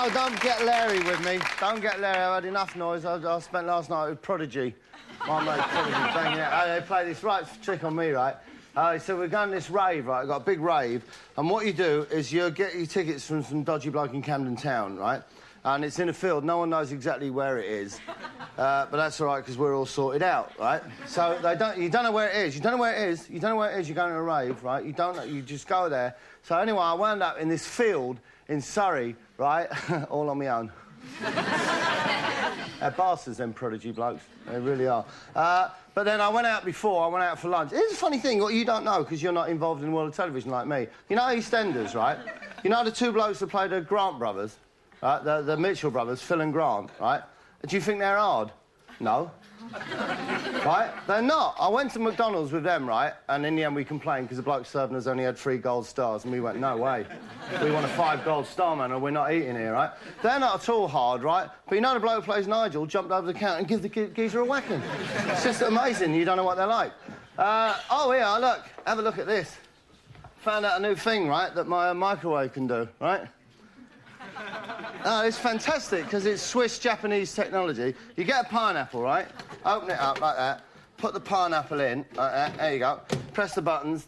No, don't get Larry with me. Don't get Larry. I've had enough noise. I spent last night with Prodigy. My mate Prodigy banging out. They play this right trick on me, right? So we're going to this rave, right? We've got a big rave. And what you do is you get your tickets from some dodgy bloke in Camden Town, right? And it's in a field. No one knows exactly where it is. But that's all right, because we're all sorted out, right? So you don't know where it is. You don't know where it is. You don't know where it is. You're going to a rave, right? You don't know. You just go there. So anyway, I wound up in this field in Surrey, right? All on my own. They're bastards, them Prodigy blokes. They really are. But then I went out before. I went out for lunch. Here's a funny thing, what you don't know, because you're not involved in the world of television like me. You know Eastenders, right? You know the two blokes that played the Grant brothers? Right? The Mitchell brothers, Phil and Grant, right? Do you think they're hard? No. Right? They're not. I went to McDonald's with them, right? And in the end we complained because the bloke serving us only had 3 gold stars, and we went, no way. We want a 5 gold star, man, or we're not eating here, right? They're not at all hard, right? But you know the bloke who plays Nigel jumped over the counter and give the geezer a whacking. It's just amazing. You don't know what they're like. Oh, here, look. Have a look at this. Found out a new thing, right, that my microwave can do, right? Oh, it's fantastic, because it's Swiss-Japanese technology. You get a pineapple, right? Open it up like that. Put the pineapple in, like that. There you go. Press the buttons.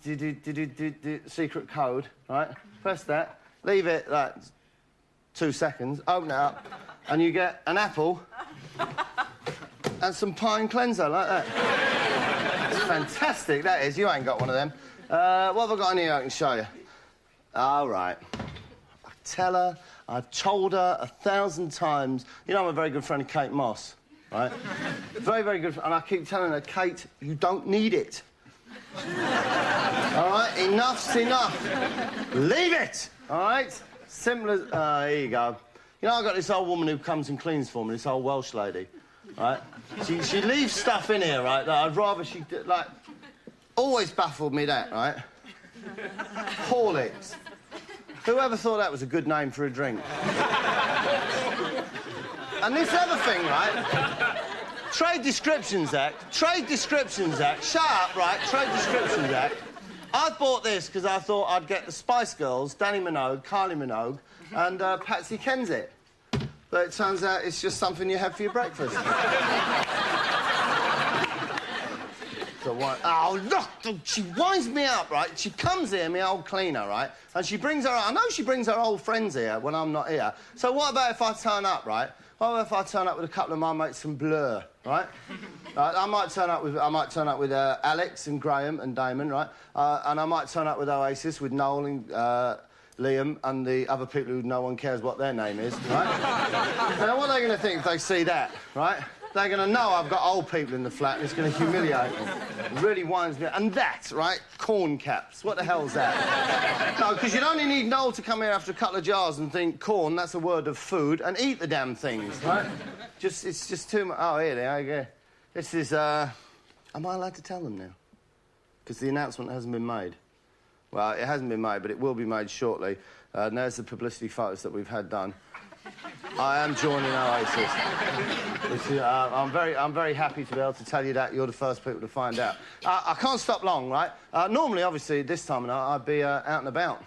Secret code, right? Press that. Leave it, like, 2 seconds. Open it up. And you get an apple and some pine cleanser, like that. It's fantastic, that is. You ain't got one of them. What have I got in here I can show you? All right. I tell her... I've told her 1,000 times. You know, I'm a very good friend of Kate Moss, right? Very, very good. And I keep telling her, Kate, you don't need it. All right? Enough's enough. Leave it, all right? Simple as... here you go. You know, I've got this old woman who comes and cleans for me, this old Welsh lady, right? She leaves stuff in here, right, that I'd rather she... Like, always baffled me that, right? Horlicks. Whoever thought that was a good name for a drink? And this other thing, right? Trade Descriptions Act. Trade Descriptions Act. Shut up, right? Trade Descriptions Act. I bought this because I thought I'd get the Spice Girls, Danny Minogue, Kylie Minogue, and Patsy Kensit. But it turns out it's just something you have for your breakfast. Oh, look! She winds me up, right? She comes here, my old cleaner, right? And she brings her... I know she brings her old friends here when I'm not here. So what about if I turn up, right? What about if I turn up with a couple of my mates from Blur, right? I might turn up with Alex and Graham and Damon, right? And I might turn up with Oasis, with Noel and Liam and the other people who no one cares what their name is, right? Now, what are they going to think if they see that, right? They're going to know I've got old people in the flat and it's going to humiliate them. It really winds me up. And that, right, corn caps. What the hell's that? No, because you'd only need Noel to come here after a couple of jars and think, corn, that's a word of food, and eat the damn things, right? It's just too much... Oh, here they are, yeah. This is, Am I allowed to tell them now? Because the announcement hasn't been made. Well, it hasn't been made, but it will be made shortly. And there's the publicity photos that we've had done. I am joining Oasis. I'm very happy to be able to tell you that. You're the first people to find out. I can't stop long, right? Normally, obviously, this time of night, I'd be out and about.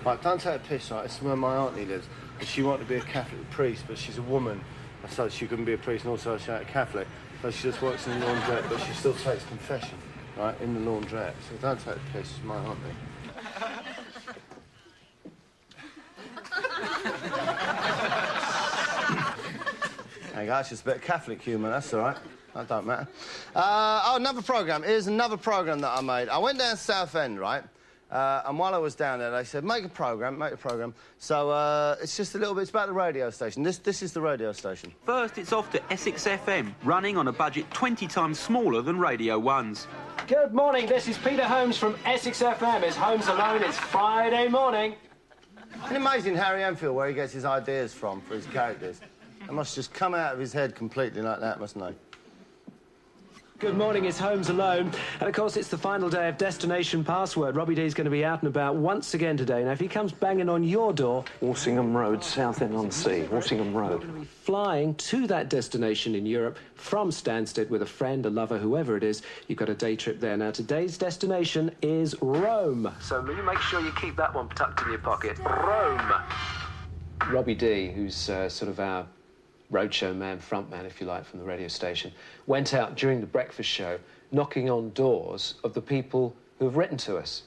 Right, don't take a piss, right? This is where my auntie lives. She wanted to be a Catholic priest, but she's a woman, so she couldn't be a priest, and also she's a Catholic. So she just works in the laundrette, but she still takes confession, right, in the laundrette. So don't take a piss, it's my auntie. Hey guys, just a bit of Catholic humour, that's all right. That don't matter. Oh, another programme. Here's another programme that I made. I went down Southend, right? And while I was down there, they said, make a programme. So, it's just a little bit... It's about the radio station. This is the radio station. First, it's off to Essex FM, running on a budget 20 times smaller than Radio 1's. Good morning, this is Peter Holmes from Essex FM. It's Holmes Alone, it's Friday morning. Isn't it amazing Harry Enfield, where he gets his ideas from for his characters? They must just come out of his head completely like that, mustn't they? Good morning, it's Holmes Alone. And, of course, it's the final day of Destination Password. Robbie Dee's going to be out and about once again today. Now, if he comes banging on your door... Walsingham Road, Southend-on-Sea, Walsingham Road. You're going to be flying to that destination in Europe from Stansted with a friend, a lover, whoever it is. You've got a day trip there. Now, today's destination is Rome. So you make sure you keep that one tucked in your pocket. Rome. Robbie Dee, who's sort of our roadshow man, front man, if you like, from the radio station, went out during the breakfast show knocking on doors of the people who have written to us.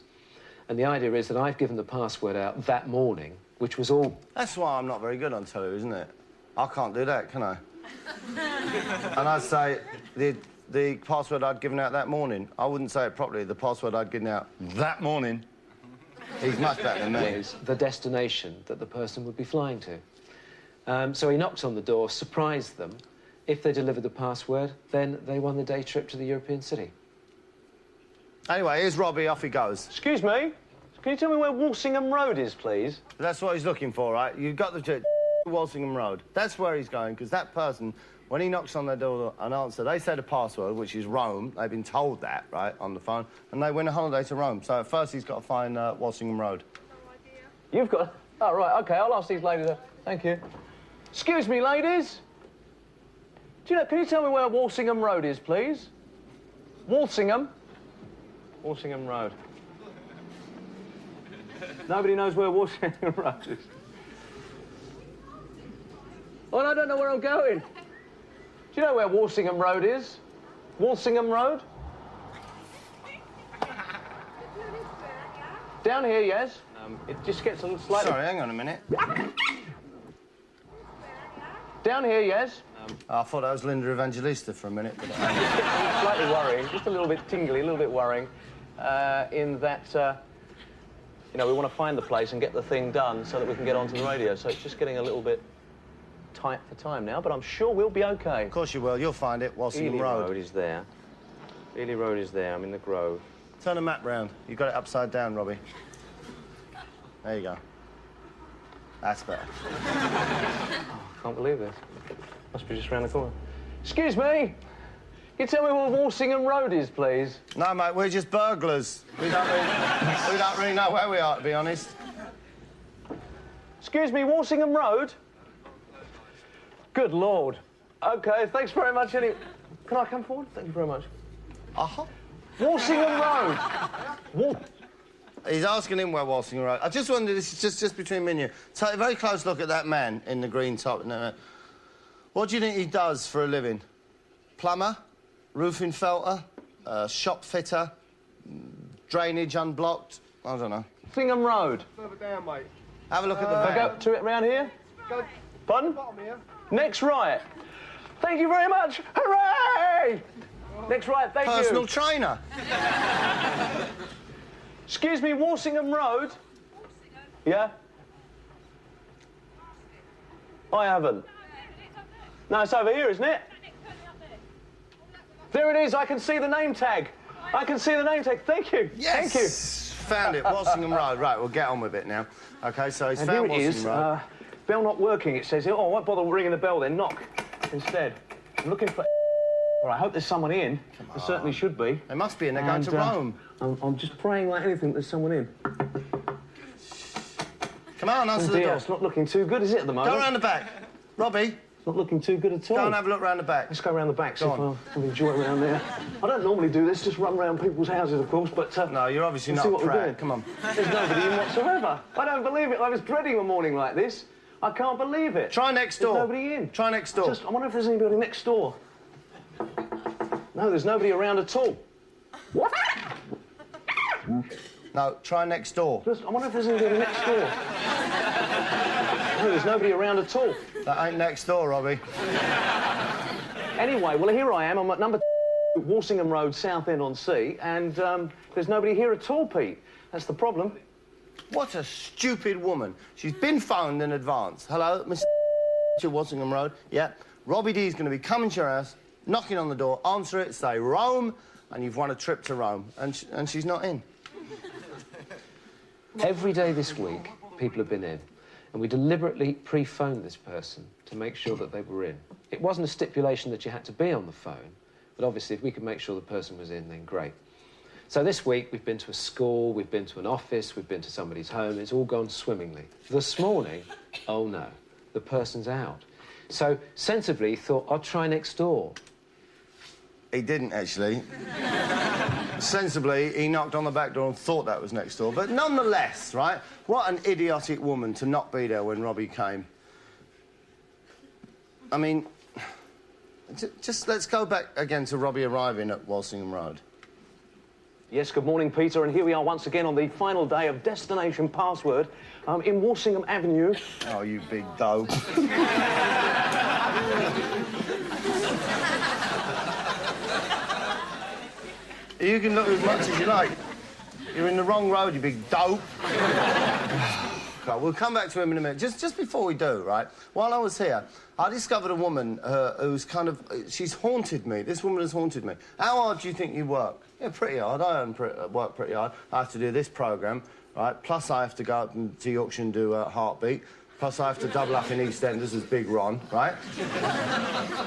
And the idea is that I've given the password out that morning, which was all... That's why I'm not very good on telly, isn't it? I can't do that, can I? And I'd say the password I'd given out that morning. I wouldn't say it properly. The password I'd given out that morning. He's much better than me. ...is the destination that the person would be flying to. So he knocked on the door, surprised them. If they delivered the password, then they won the day trip to the European city. Anyway, here's Robbie, off he goes. Excuse me? Can you tell me where Walsingham Road is, please? That's what he's looking for, right? You've got the Walsingham Road. That's where he's going, because that person, when he knocks on their door and answer, they say the password, which is Rome. They've been told that, right, on the phone, and they win a holiday to Rome. So at first he's got to find Walsingham Road. No idea. You've got... Oh, right, OK, I'll ask these ladies. Thank you. Excuse me, ladies. Do you know, can you tell me where Walsingham Road is, please? Walsingham? Walsingham Road. Nobody knows where Walsingham Road is. Well, I don't know where I'm going. Do you know where Walsingham Road is? Walsingham Road? Down here, yes. It just gets a little slightly... Sorry, hang on a minute. Down here, yes. I thought that was Linda Evangelista for a minute, but... Slightly worrying, just a little bit tingly, a little bit worrying, in that, you know, we want to find the place and get the thing done so that we can get onto the radio. So it's just getting a little bit tight for time now, but I'm sure we'll be OK. Of course you will. You'll find it, Walsingham Road. Road is there. Ely Road is there. I'm in the Grove. Turn the map round. You've got it upside down, Robbie. There you go. That's better. Can't believe this. Must be just round the corner. Excuse me. Can you tell me where Walsingham Road is, please? No, mate, we're just burglars. We don't really know where we are, to be honest. Excuse me, Walsingham Road? Good Lord. OK, thanks very much. Can I come forward? Thank you very much. Uh-huh. Walsingham Road. He's asking him where Walsingham Road... I just wondered, this is just between me and you. Take a very close look at that man in the green top. What do you think he does for a living? Plumber? Roofing felter? Shop fitter? Drainage unblocked? I don't know. Walsingham Road. Further down, mate. Have a look at the I van. go to it round here? Go Pardon? bottom here. Next right. Thank you very much. Hooray! Next right, thank Personal you. trainer. Excuse me, Walsingham Road? Yeah? I haven't. No, it's over here, isn't it? There it is. I can see the name tag. I can see the name tag. Thank you. Yes! Thank you. Found it, Walsingham Road. Right, we'll get on with it now. OK, so he's And found here it Walsingham is. Road. Bell not working, it says here. Oh, I won't bother ringing the bell then. Knock instead. I'm looking for... All right, I hope there's someone in. There certainly should be. There must be, and they're going to Rome. I'm just praying like anything there's someone in. Come on, answer the Dear, door. it's not looking too good, is it, at the moment? Go round the back. Robbie, It's not looking too good at all. go and have a look round the back. Let's go round the back, see Go if on. I'll enjoy it around there. I don't normally do this, just run round people's houses, of course, but... No, you're obviously we'll not see what we're proud. doing. Come on. There's nobody in whatsoever. I don't believe it. I was dreading a morning like this. I can't believe it. Try next There's door. nobody in. Try next door. I wonder if there's anybody next door. No, there's nobody around at all. No, try next door. I wonder if there's anybody next door. No, there's nobody around at all. That ain't next door, Robbie. Anyway, well, here I am. I'm at number Walsingham Road, Southend-on-Sea, and there's nobody here at all, Pete. That's the problem. What a stupid woman. She's been phoned in advance. Hello, Mr. to Walsingham Road. Yeah. Robbie Dee's going to be coming to your house, knocking on the door, answer it, say Rome, and you've won a trip to Rome. And she's not in. Every day this week, people have been in, and we deliberately pre-phoned this person to make sure that they were in. It wasn't a stipulation that you had to be on the phone, but obviously if we could make sure the person was in, then great. So this week, we've been to a school, we've been to an office, we've been to somebody's home. It's all gone swimmingly. This morning, oh no, the person's out. So sensibly thought, I'll try next door. He didn't, actually. Sensibly, he knocked on the back door and thought that was next door. But nonetheless, right, what an idiotic woman to not be there when Robbie came. I mean, just let's go back again to Robbie arriving at Walsingham Road. Yes, good morning, Peter, and here we are once again on the final day of Destination Password in Walsingham Avenue. Oh, you big dope. You can look as much as you like. You're in the wrong road, you big dope. We'll come back to him in a minute. Just before we do, right, while I was here, I discovered a woman who's kind of... she's haunted me. This woman has haunted me. How hard do you think you work? Yeah, pretty hard. I work pretty hard. I have to do this programme, right? Plus I have to go up to Yorkshire and do Heartbeat. Plus I have to double up in Eastenders as Big Ron, right?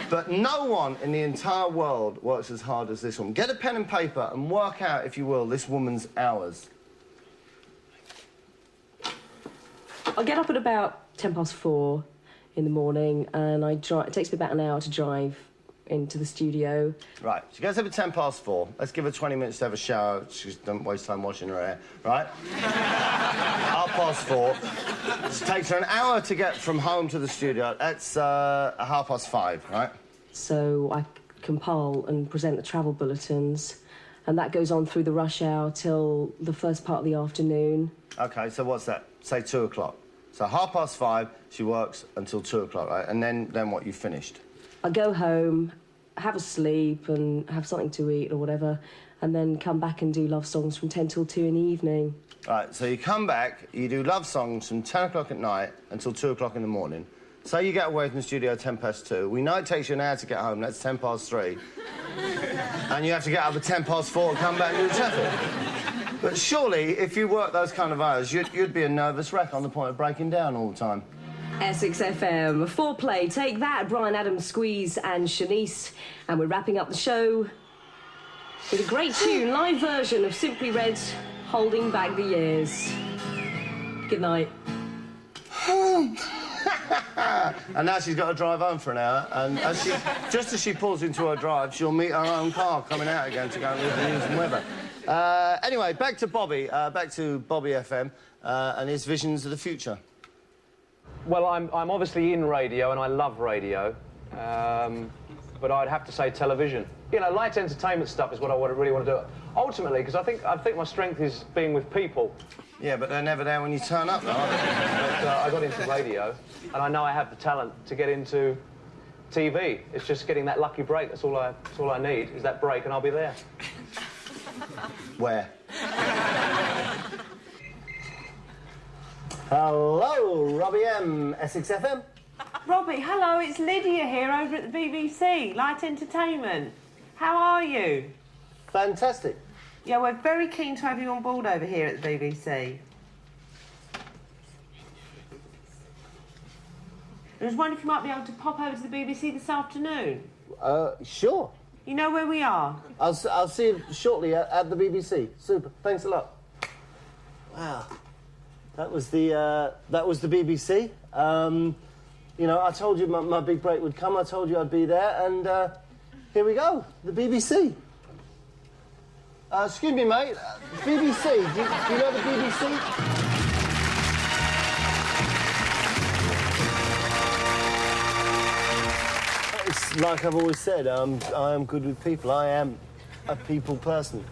But no one in the entire world works as hard as this woman. Get a pen and paper and work out, if you will, this woman's hours. I get up at about 4:10 in the morning, and I drive. It takes me about an hour to drive into the studio. Right, she gets up at 4:10. Let's give her 20 minutes to have a shower. She doesn't waste time washing her hair, right? 4:30. It takes her an hour to get from home to the studio. That's 5:30, right? So I compile and present the travel bulletins, and that goes on through the rush hour till the first part of the afternoon. OK, so what's that? Say 2 o'clock. So 5:30, she works until 2 o'clock, right? And then what, you finished? I go home, have a sleep and have something to eat or whatever, and then come back and do love songs from 10 till 2 in the evening. Right, so you come back, you do love songs from 10 o'clock at night until 2 o'clock in the morning. So you get away from the studio at 2:10. We know it takes you an hour to get home, that's 3:10. And you have to get up at 4:10 and come back and do the traffic. But surely, if you work those kind of hours, you'd be a nervous wreck on the point of breaking down all the time. Essex FM, Foreplay, Take That, Brian Adams, Squeeze and Shanice. And we're wrapping up the show with a great tune, live version of Simply Red, Holding Back the Years. Good night. And now she's got to drive home for an hour, and just as she pulls into her drive, she'll meet her own car coming out again to go and read the news and weather. Anyway, back to Bobby FM, and his visions of the future. Well, I'm obviously in radio, and I love radio, but I'd have to say television. You know, light entertainment stuff is what I really want to do. Ultimately, because I think my strength is being with people. Yeah, but they're never there when you turn up, though, are they? But, I got into radio, and I know I have the talent to get into TV. It's just getting that lucky break. That's all I need, is that break, and I'll be there. Where? Hello, Robbie M, Essex FM. Robbie, hello, it's Lydia here over at the BBC, Light Entertainment. How are you? Fantastic. Yeah, we're very keen to have you on board over here at the BBC. I was wondering if you might be able to pop over to the BBC this afternoon. Sure. You know where we are? I'll see you shortly at the BBC. Super. Thanks a lot. Wow. That was the BBC. You know, I told you my big break would come. I told you I'd be there, and here we go. The BBC. Excuse me, mate. BBC. Do you know the BBC? It's like I've always said, I am good with people. I am a people person.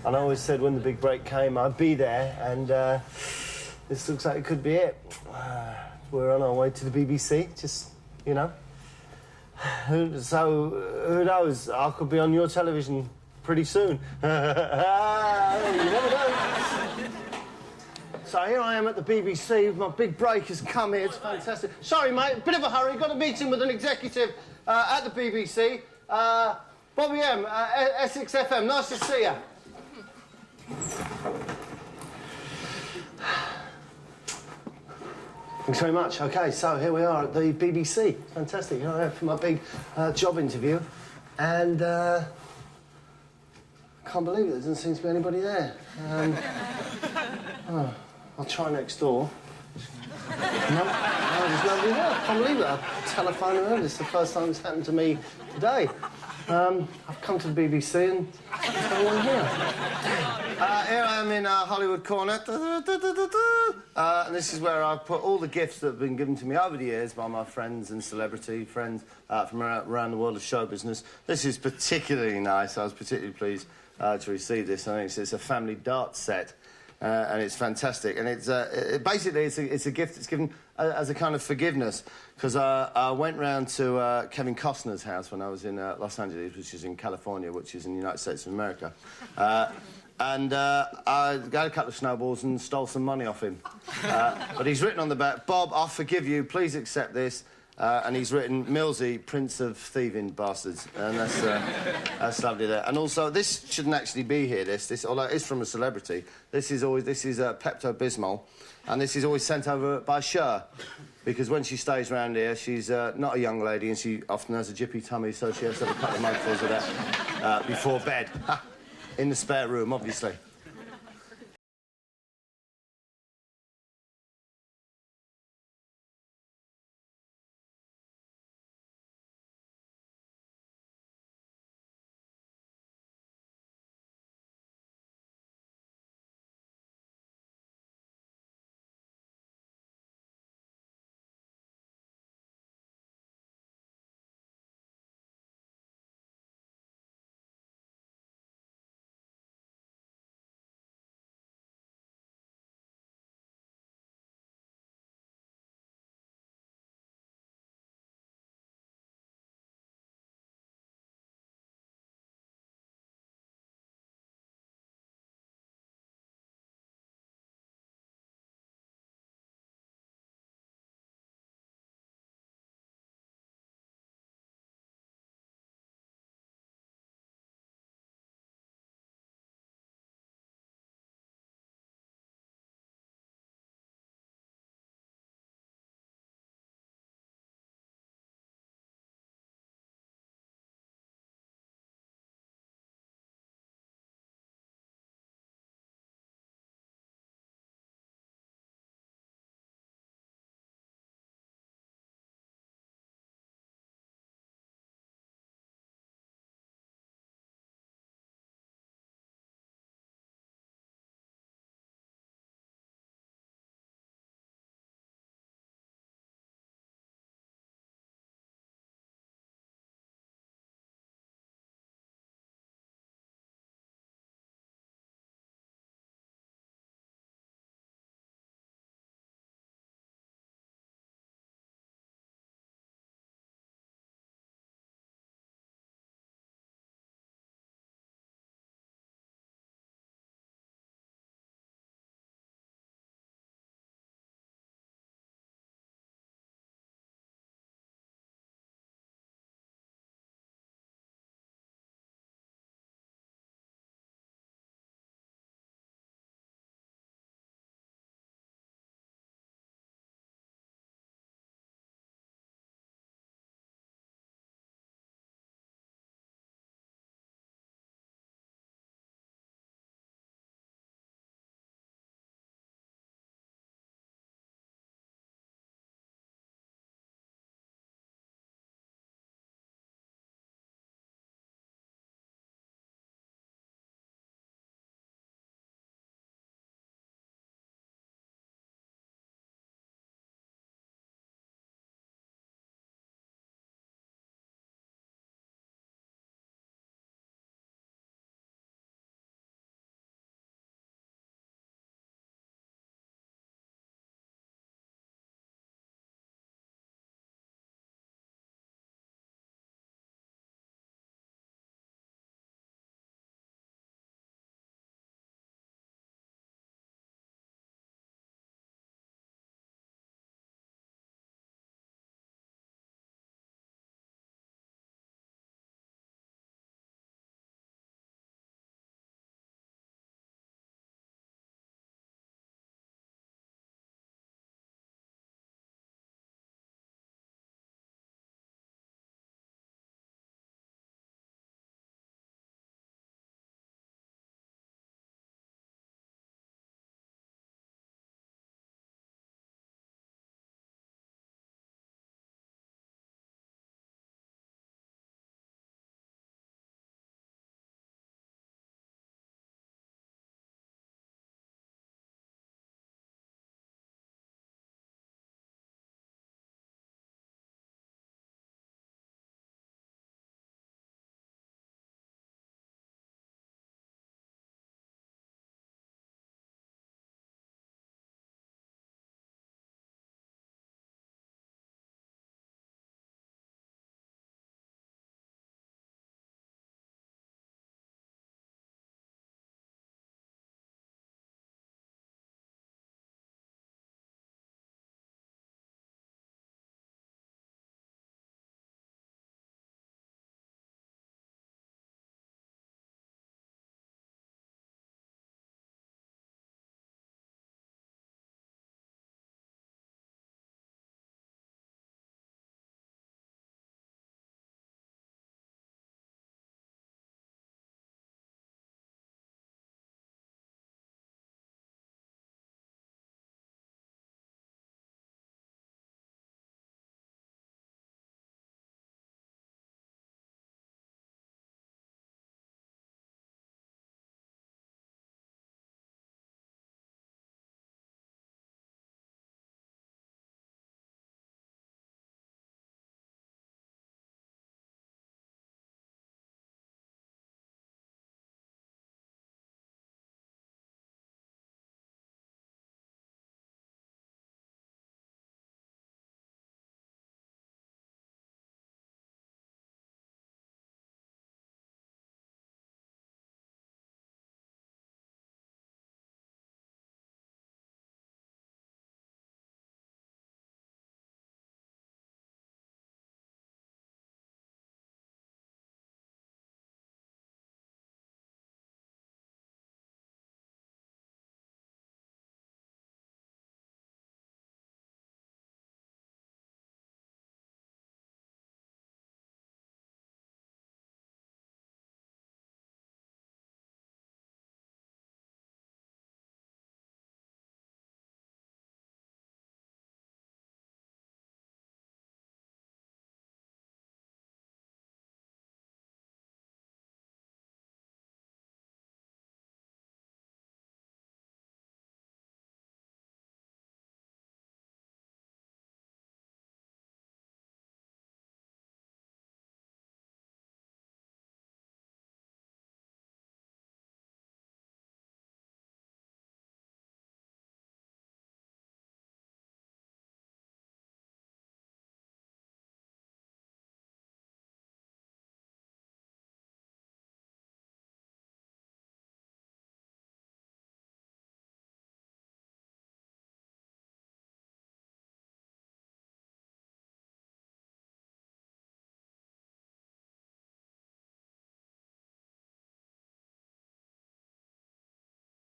And I always said when the big break came, I'd be there, and this looks like it could be it. We're on our way to the BBC, just, you know. So, who knows? I could be on your television pretty soon. You never know. So here I am at the BBC, my big break has come here, it's fantastic. Sorry, mate, bit of a hurry, got a meeting with an executive at the BBC. Bobby M, Essex FM, nice to see you. Thanks very much. OK, so here we are at the BBC. Fantastic. Here I am for my big job interview. And can't believe it, there doesn't seem to be anybody there. Oh, I'll try next door. No, there's nobody there. I can't believe it. I telephoned her. This is the first time it's happened to me today. I've come to the BBC and what's going on here? Here I am in Hollywood Corner. And this is where I put all the gifts that have been given to me over the years by my friends and celebrity friends from around the world of show business. This is particularly nice. I was particularly pleased to receive this. I think it's a family dart set. And it's fantastic. And it's basically it's a gift that's given as a kind of forgiveness, because I went round to Kevin Costner's house when I was in Los Angeles, which is in California, which is in the United States of America. And I got a couple of snowballs and stole some money off him. But he's written on the back, "Bob, I forgive you, please accept this." And he's written, "Millsy, Prince of Thieving Bastards." And that's lovely there. And also, this shouldn't actually be here, this although it's from a celebrity. This is Pepto-Bismol, and this is always sent over by Cher, because when she stays around here, she's not a young lady, and she often has a jippy tummy, so she has to have a couple of mouthfuls of that before bed. In the spare room, obviously.